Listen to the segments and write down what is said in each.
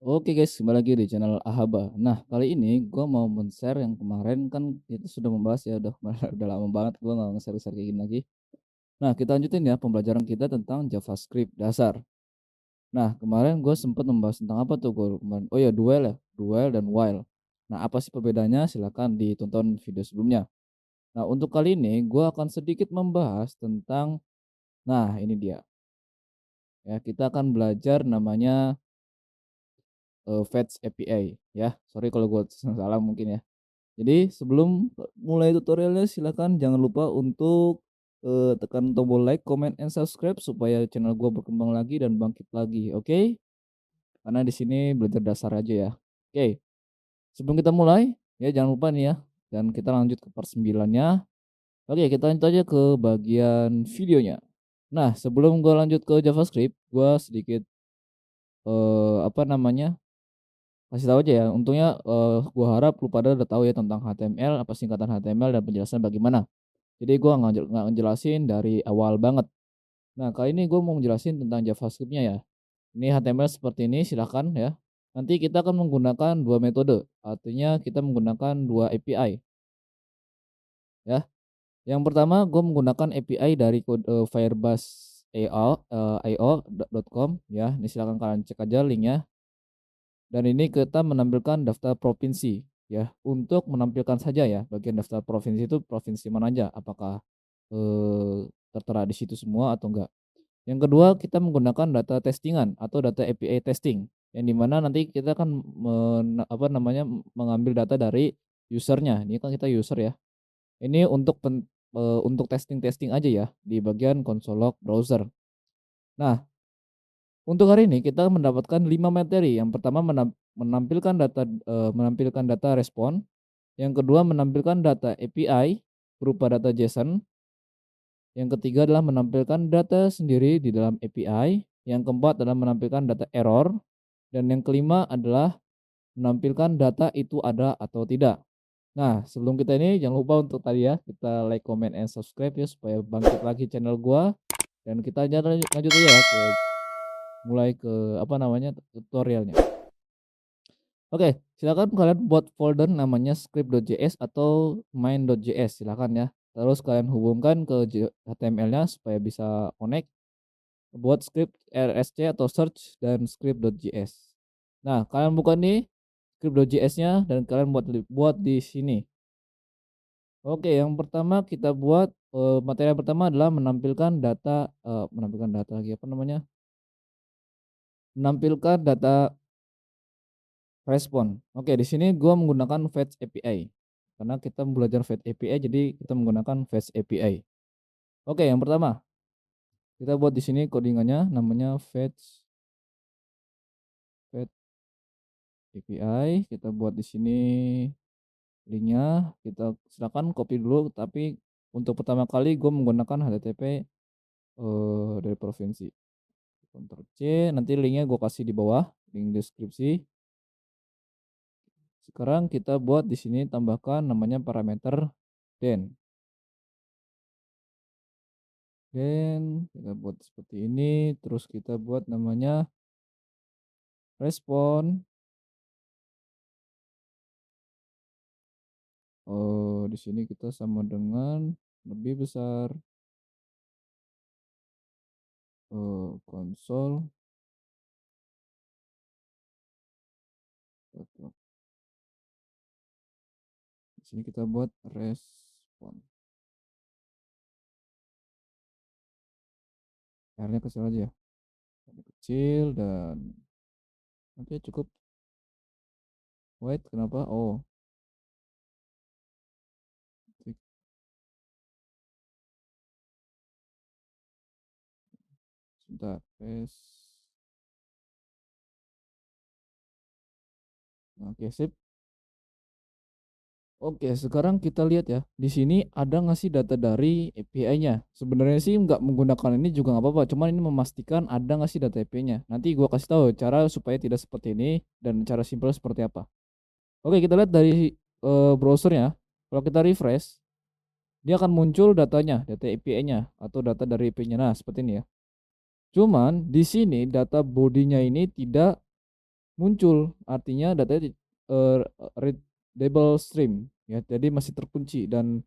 Oke guys, kembali lagi di channel Ahaba. Nah, kali ini gue mau men-share yang kemarin kan kita sudah membahas ya, udah udah lama banget gue nggak nge-share-share kayak gini lagi. Nah, kita lanjutin ya pembelajaran kita tentang JavaScript dasar. Nah, kemarin gue sempat membahas tentang apa tuh gue kemarin? Oh ya, duel ya, duel dan while. Nah, apa sih perbedaannya? Silakan ditonton video sebelumnya. Nah, untuk kali ini gue akan sedikit membahas tentang, nah ini dia. Ya, kita akan belajar namanya Fetch API ya. Sorry kalau gue salah mungkin ya. Jadi sebelum mulai tutorialnya silakan jangan lupa untuk, tekan tombol like, comment, and subscribe supaya channel gua berkembang lagi dan bangkit lagi, oke? Karena di sini belajar dasar aja ya. Oke, sebelum kita mulai, ya jangan lupa nih ya, dan kita lanjut ke part 9-nya. Oke, kita lanjut aja ke bagian videonya. Nah, sebelum gua lanjut ke JavaScript, gua sedikit, apa namanya, kasih tahu aja ya. Untungnya, gua harap lu pada udah tahu ya tentang HTML, apa singkatan HTML dan penjelasan bagaimana. Jadi gua nggak ngejelasin dari awal banget. Nah, kali ini gue mau ngejelasin tentang JavaScript-nya ya. Ini HTML seperti ini silahkan ya. Nanti kita akan menggunakan 2 metode, artinya kita menggunakan 2 API ya. Yang pertama gue menggunakan API dari Firebase io.com ya. Ini silahkan kalian cek aja linknya. Dan ini kita menampilkan daftar provinsi ya. Untuk menampilkan saja ya, bagian daftar provinsi itu provinsi mana aja, apakah tertera di situ semua atau enggak. Yang kedua, kita menggunakan data testingan atau data API testing, yang di mana nanti kita akan apa namanya, mengambil data dari usernya. Ini kan kita user ya. Ini untuk testing-testing aja ya di bagian console log browser. Nah, untuk hari ini kita mendapatkan 5 materi. Yang pertama menampilkan data respon, yang kedua menampilkan data API berupa data JSON. Yang ketiga adalah menampilkan data sendiri di dalam API. Yang keempat adalah menampilkan data error. Dan yang kelima adalah menampilkan data itu ada atau tidak. Nah, sebelum kita ini jangan lupa untuk tadi ya, kita like, comment, and subscribe ya supaya bangkit lagi channel gua. Dan kita lanjut aja ya mulai ke apa namanya tutorialnya. Oke, silakan kalian buat folder namanya script.js atau main.js silakan ya. Terus kalian hubungkan ke HTML-nya supaya bisa connect. Buat script RSC atau search dan script.js. Nah, kalian buka nih script.js-nya dan kalian buat di sini. Oke, yang pertama kita buat materi yang pertama adalah menampilkan data lagi apa namanya? Menampilkan data respon. Oke, di sini gua menggunakan Fetch API. Karena kita belajar Fetch API jadi kita menggunakan Fetch API. Oke, yang pertama kita buat di sini codingannya namanya fetch API. Kita buat di sini linknya, kita silakan copy dulu, tapi untuk pertama kali gue menggunakan HTTP dari provinsi. Ctrl C, nanti linknya gue kasih di bawah, link deskripsi. Sekarang kita buat di sini tambahkan namanya parameter den. Den kita buat seperti ini, terus kita buat namanya respon. Oh, di sini kita sama dengan lebih besar konsol. Di sini kita buat respon. R-nya kecil aja ya. R-nya kecil dan oke cukup. Wait, kenapa? Oh, sebentar. Oke, sip. Oke, sekarang kita lihat ya. Di sini ada nggak sih data dari API-nya? Sebenarnya sih nggak menggunakan ini juga nggak apa-apa. Cuman ini memastikan ada nggak sih data API-nya. Nanti gua kasih tahu cara supaya tidak seperti ini dan cara simpel seperti apa. Oke, kita lihat dari browsernya. Kalau kita refresh, dia akan muncul datanya, data API-nya atau data dari API-nya. Nah, seperti ini ya. Cuman di sini data bodinya ini tidak muncul, artinya datanya readable stream ya, jadi masih terkunci dan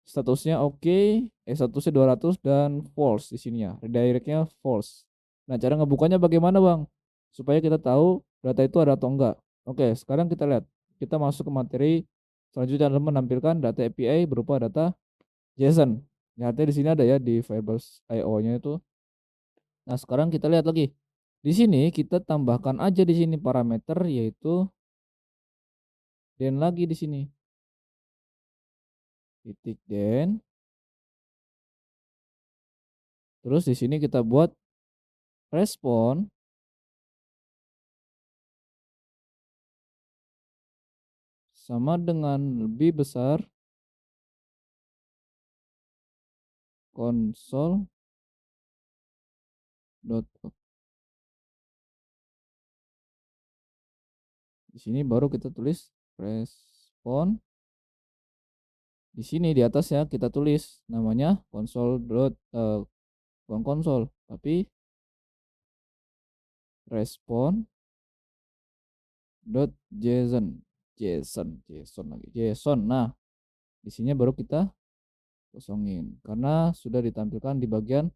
statusnya oke, statusnya 200 dan false di sininya, redirect-nya false. Nah, cara ngebukanya bagaimana, Bang? Supaya kita tahu data itu ada atau enggak. Oke, sekarang kita lihat. Kita masuk ke materi selanjutnya adalah menampilkan data API berupa data JSON. Ya, artinya di sini ada ya di variables IO-nya itu. Nah, sekarang kita lihat lagi. Di sini kita tambahkan aja di sini parameter yaitu den lagi di sini. Titik den. Terus di sini kita buat respon sama dengan lebih besar console dot di sini baru kita tulis respon. Di sini di atas ya kita tulis namanya console dot bukan console tapi respon dot json json lagi json. Nah, di sini baru kita kosongin karena sudah ditampilkan di bagian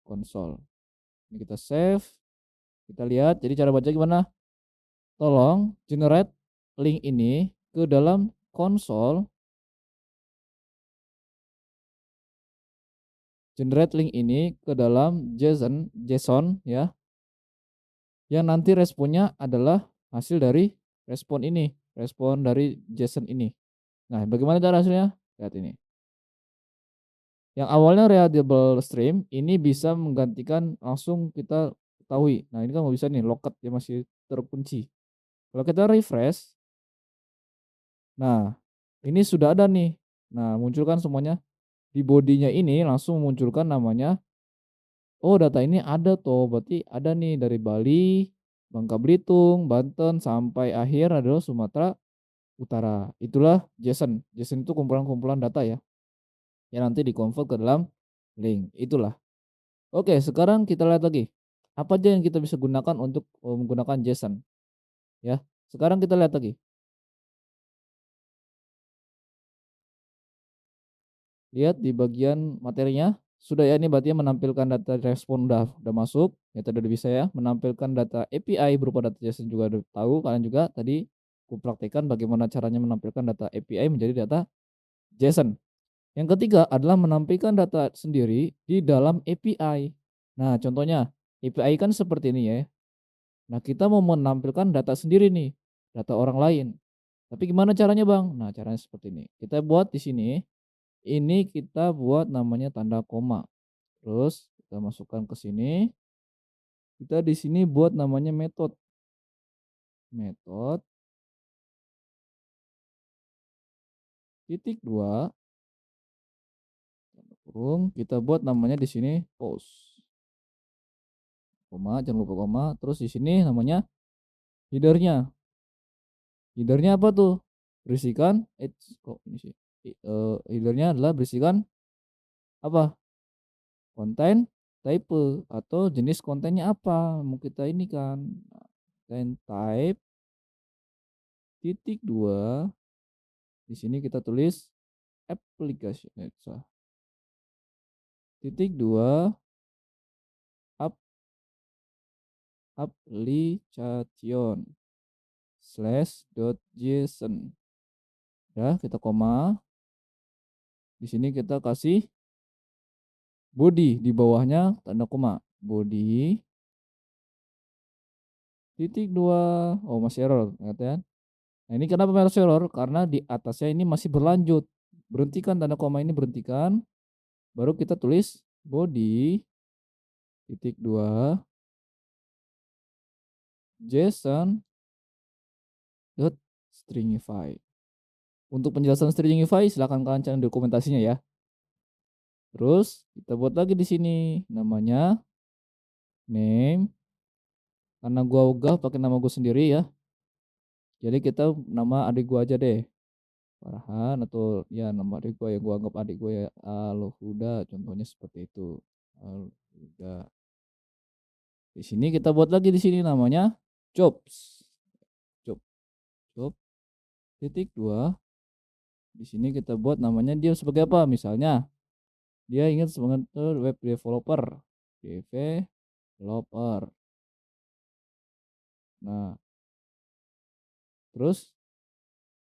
konsol. Ini kita save, kita lihat. Jadi cara baca gimana? Tolong generate link ini ke dalam konsol. Generate link ini ke dalam JSON ya. Yang nanti responnya adalah hasil dari respon ini, respon dari JSON ini. Nah, bagaimana cara hasilnya? Lihat ini. Yang awalnya readable stream ini bisa menggantikan langsung kita ketahui. Nah, ini kan nggak bisa nih locket dia masih terkunci. Kalau kita refresh, nah ini sudah ada nih. Nah, munculkan semuanya di bodinya ini langsung memunculkan namanya. Oh, data ini ada tuh, berarti ada nih dari Bali, Bangka Belitung, Banten sampai akhir adalah Sumatera Utara. Itulah JSON. JSON itu kumpulan-kumpulan data ya, yang nanti dikonvert ke dalam link. Itulah. Oke, sekarang kita lihat lagi. Apa aja yang kita bisa gunakan untuk menggunakan JSON ya. Sekarang kita lihat lagi. Lihat di bagian materinya. Sudah ya, ini berarti menampilkan data respon udah masuk. Ya tadi udah bisa ya. Menampilkan data API berupa data JSON juga udah tahu. Kalian juga tadi kupraktikkan bagaimana caranya menampilkan data API menjadi data JSON. Yang ketiga adalah menampilkan data sendiri di dalam API. Nah, contohnya API kan seperti ini ya. Nah, kita mau menampilkan data sendiri nih, data orang lain. Tapi gimana caranya, Bang? Nah, caranya seperti ini. Kita buat di sini, ini kita buat namanya tanda koma. Terus kita masukkan ke sini. Kita di sini buat namanya metode. Metode titik dua kurung. Kita buat namanya di sini post. Koma, jangan lupa koma. Terus di sini namanya headernya. Headernya apa tuh? Berisikan, kok ini sih? Headernya adalah berisikan apa? Konten type atau jenis kontennya apa mau kita ini kan. Konten type titik dua di sini kita tulis application titik dua application slash dot json ya, kita koma. Di sini kita kasih body, di bawahnya tanda koma, body titik dua. Oh, masih error kan. Nah, ini kenapa masih error? Karena di atasnya ini masih berlanjut. Berhentikan tanda koma ini, berhentikan. Baru kita tulis body titik dua JSON dot stringify. Untuk penjelasan stringify silahkan kalian cari dokumentasinya ya. Terus kita buat lagi di sini namanya name. Karena gua ogah pakai nama gue sendiri ya. Jadi kita nama adik gua aja deh. Farhan atau ya nama adik gua yang gua anggap adik gua ya, Alhuda contohnya seperti itu. Alhuda. Di sini kita buat lagi di sini namanya jobs. Cukup. Titik 2, di sini kita buat namanya dia sebagai apa, misalnya dia ingin sebagai web developer, developer. Nah, terus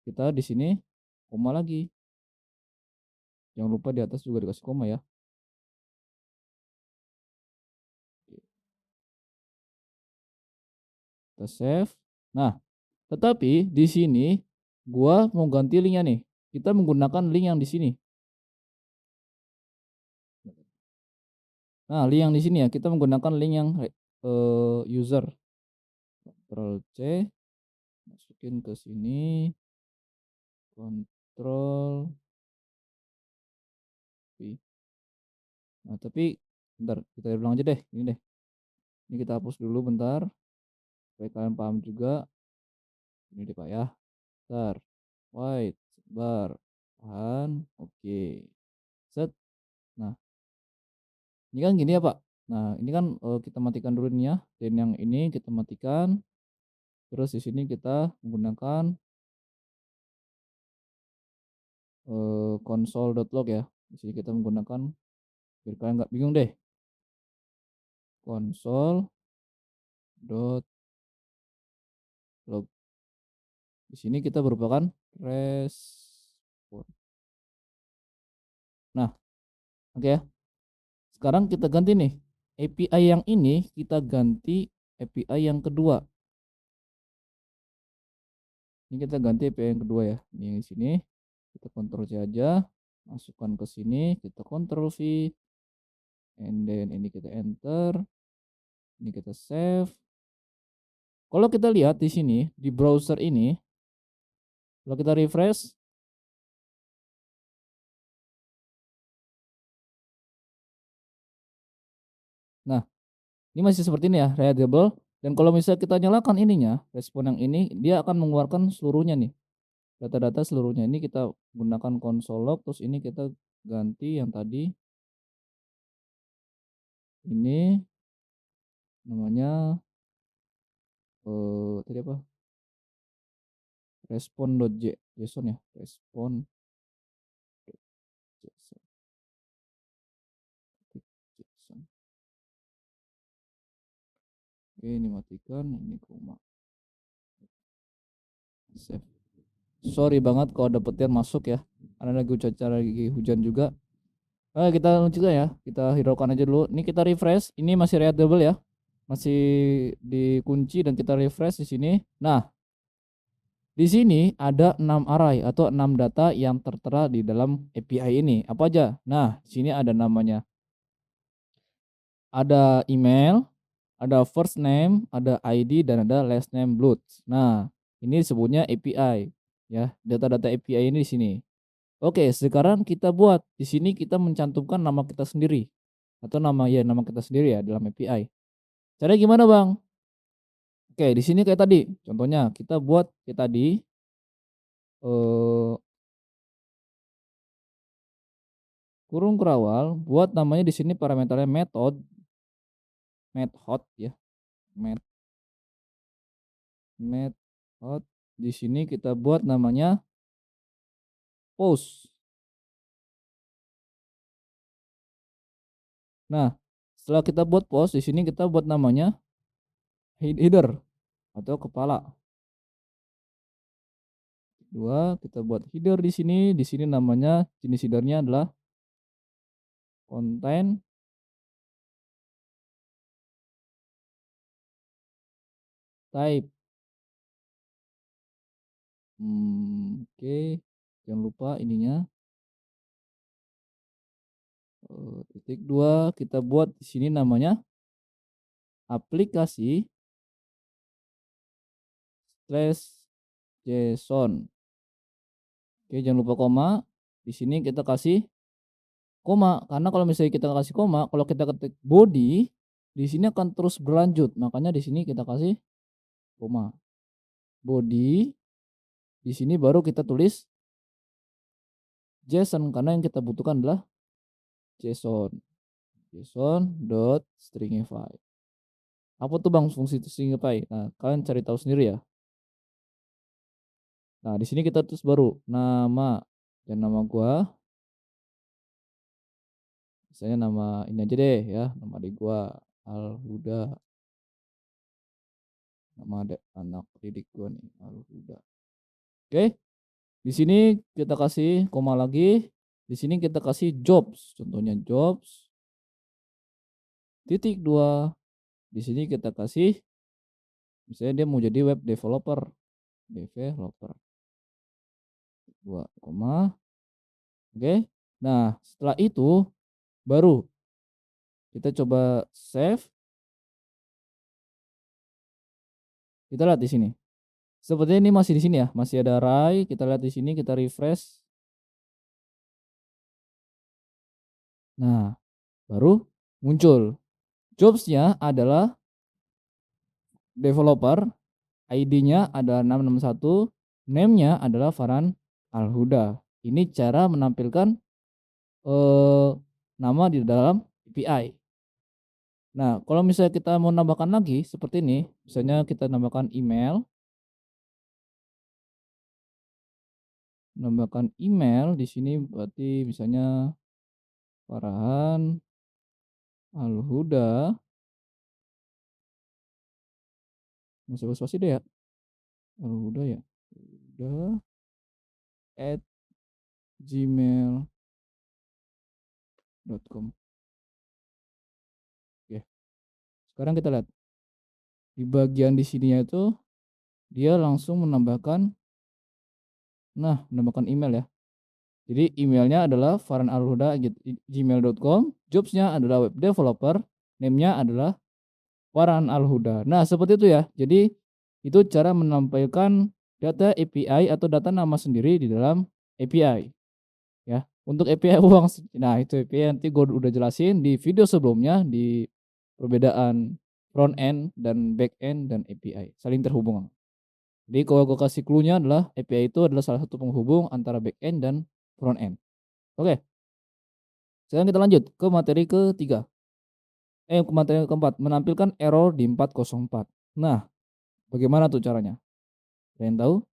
kita di sini koma lagi, jangan lupa di atas juga dikasih koma ya. Kita save. Nah, tetapi di sini gua mau ganti linknya nih. Kita menggunakan link yang di sini. Nah, link yang di sini ya, kita menggunakan link yang user. Ctrl C, masukin ke sini, Ctrl V. Nah, tapi bentar, kita ulang aja deh, ini deh. Ini kita hapus dulu bentar, supaya kalian paham juga. Ini deh Pak ya. Bentar. White, bar, tahan, oke. Set. Nah, ini kan gini ya Pak. Nah, ini kan kita matikan dulu nih ya. Dan yang ini kita matikan. Terus di sini kita menggunakan console.log ya. Di sini kita menggunakan, biar kalian nggak bingung deh, console.log. Di sini kita merupakan respon. Nah, oke ya. Sekarang kita ganti nih. API yang ini kita ganti API yang kedua. Ini kita ganti API yang kedua ya. Ini yang di sini. Kita Ctrl C aja. Masukkan ke sini, kita Ctrl V. And then ini kita enter. Ini kita save. Kalau kita lihat di sini di browser ini, kalau kita refresh, nah ini masih seperti ini ya, readable. Dan kalau misalnya kita nyalakan ininya, respon yang ini, dia akan mengeluarkan seluruhnya nih, data-data seluruhnya. Ini kita gunakan console log, terus ini kita ganti yang tadi, ini namanya tadi apa? Respon.json ya, respon.json. Oke, ini matikan, ini koma. Save. Sorry banget kalau ada petir masuk ya, karena lagi cuaca lagi hujan juga. Kita juga ya, kita hiraukan aja dulu. Ini kita refresh, ini masih readable ya, masih dikunci dan kita refresh di sini. Nah, di sini ada 6 array atau 6 data yang tertera di dalam API ini. Apa aja? Nah, di sini ada namanya. Ada email, ada first name, ada ID dan ada last name blood. Nah, ini disebutnya API ya. Data-data API ini di sini. Oke, sekarang kita buat. Di sini kita mencantumkan nama kita sendiri atau nama kita sendiri ya dalam API. Caranya gimana, Bang? Oke, di sini kayak tadi. Contohnya kita buat kayak tadi eh kurung kerawal, buat namanya di sini parameternya method ya. Met method. Di sini kita buat namanya post. Nah, setelah kita buat post di sini kita buat namanya header atau kepala. Dua, kita buat header di sini. Di sini namanya jenis headernya adalah content type. Oke. Jangan lupa ininya. Titik 2 kita buat di sini namanya aplikasi slash JSON. Oke, jangan lupa koma. Di sini kita kasih koma karena kalau misalnya kita kasih koma, kalau kita ketik body di sini akan terus berlanjut. Makanya di sini kita kasih koma. Body di sini baru kita tulis JSON karena yang kita butuhkan adalah JSON. JSON.stringify. Apa tuh Bang fungsi stringify? Nah, kalian cari tahu sendiri ya. Nah, di sini kita terus baru nama, dan nama gua, misalnya nama ini aja deh ya, nama adik gua, Al-Huda, nama anak didik gua nih, Al-Huda. Oke, di sini kita kasih koma lagi, di sini kita kasih jobs, contohnya jobs, titik 2, di sini kita kasih misalnya dia mau jadi web developer, developer, 2 koma, oke. Nah, setelah itu baru kita coba save, kita lihat di sini. Sepertinya ini masih di sini ya, masih ada array, kita lihat di sini, kita refresh. Nah, baru muncul. Jobs-nya adalah developer, ID-nya adalah 661, name-nya adalah Farhan Al-Huda. Ini cara menampilkan nama di dalam API. Nah, kalau misalnya kita mau nambahkan lagi seperti ini, misalnya kita nambahkan email, di sini berarti misalnya Farhan Al-Huda, nggak usah spasi deh ya, Al-Huda ya, Huda at gmail.com. Oke, sekarang kita lihat di bagian di sininya itu dia langsung menambahkan, menambahkan email ya. Jadi emailnya adalah farhanalhuda@gmail.com, jobsnya adalah web developer, name-nya adalah Farhan Al-Huda. Nah, seperti itu ya. Jadi itu cara menampilkan data API atau data nama sendiri di dalam API ya. Untuk API uang, nah itu API nanti gue udah jelasin di video sebelumnya di perbedaan front end dan back end dan API saling terhubung. Jadi kalau gue kasih clue-nya adalah API itu adalah salah satu penghubung antara back end dan front end. Oke, sekarang kita lanjut ke materi ketiga. Ke materi keempat, menampilkan error di 404. Nah, bagaimana tuh caranya? Pengen tahu?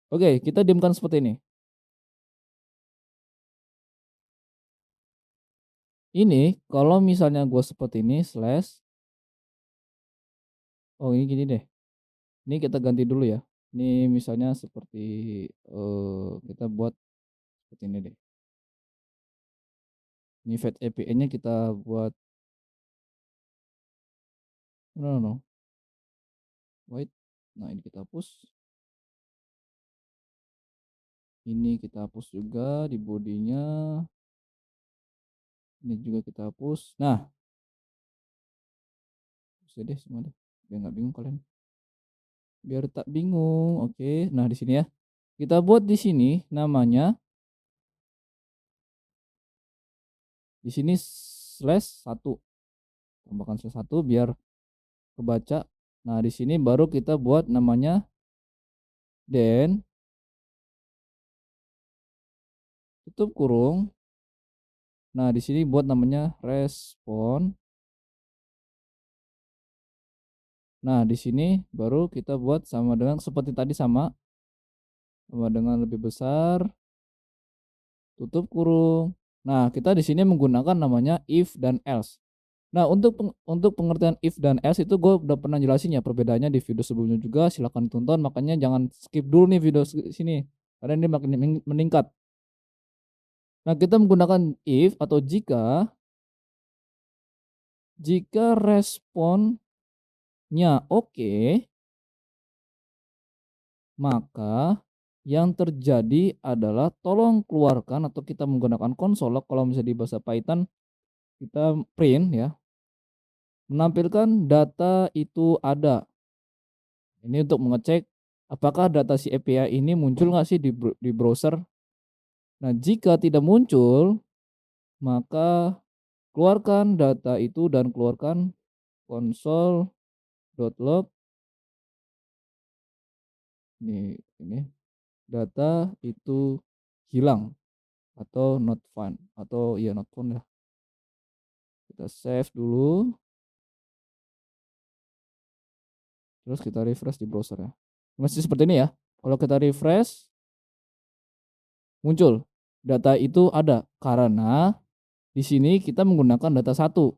Oke, kita diamkan seperti ini. Ini kalau misalnya gue seperti ini slash, oh ini gini deh. Ini kita ganti dulu ya. Ini misalnya seperti kita buat seperti ini deh. Ini fetch API-nya kita buat, no. Wait. Nah, ini kita hapus. Ini kita hapus juga di bodinya. Ini juga kita hapus. Nah, bisa deh semua deh. Biar nggak bingung kalian. Biar tak bingung. Oke. Nah, di sini ya. Kita buat di sini namanya di sini slash 1. Tambahkan slash 1 biar kebaca. Nah, di sini baru kita buat namanya then tutup kurung. Nah, di sini buat namanya respon. Nah, di sini baru kita buat sama dengan seperti tadi sama dengan lebih besar, tutup kurung. Nah, kita di sini menggunakan namanya if dan else. Nah, untuk pengertian if dan else itu gue udah pernah jelasin ya perbedaannya di video sebelumnya juga, silahkan tonton, makanya jangan skip dulu nih video sini karena ini makin meningkat. Nah, kita menggunakan if atau jika responnya oke, maka yang terjadi adalah tolong keluarkan, atau kita menggunakan konsol log kalau misalnya di bahasa Python kita print ya, menampilkan data itu ada. Ini untuk mengecek apakah data si API ini muncul nggak sih di browser. Nah, jika tidak muncul, maka keluarkan data itu dan keluarkan console.log ini data itu hilang atau not found, atau ya not found ya. Kita save dulu, terus kita refresh di browser ya. Masih seperti ini ya. Kalau kita refresh, muncul. Data itu ada, karena di sini kita menggunakan data satu.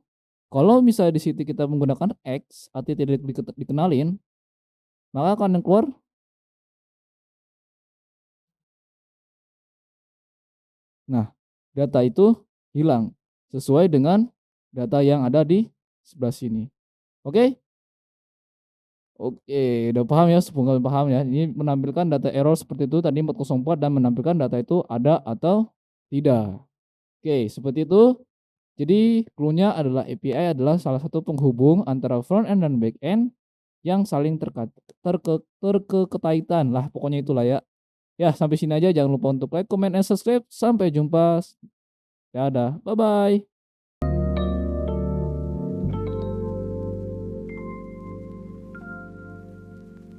Kalau misalnya di situ kita menggunakan X artinya tidak dikenalin, maka akan yang keluar, nah, data itu hilang sesuai dengan data yang ada di sebelah sini. Oke? Oke, udah paham ya, semoga paham ya. Ini menampilkan data error seperti itu tadi 404 dan menampilkan data itu ada atau tidak. Oke, seperti itu. Jadi clue-nya adalah API adalah salah satu penghubung antara front end dan back end yang saling terkekaitan lah, pokoknya itulah ya. Ya, sampai sini aja, jangan lupa untuk like, comment, and subscribe. Sampai jumpa. Dadah. Bye bye.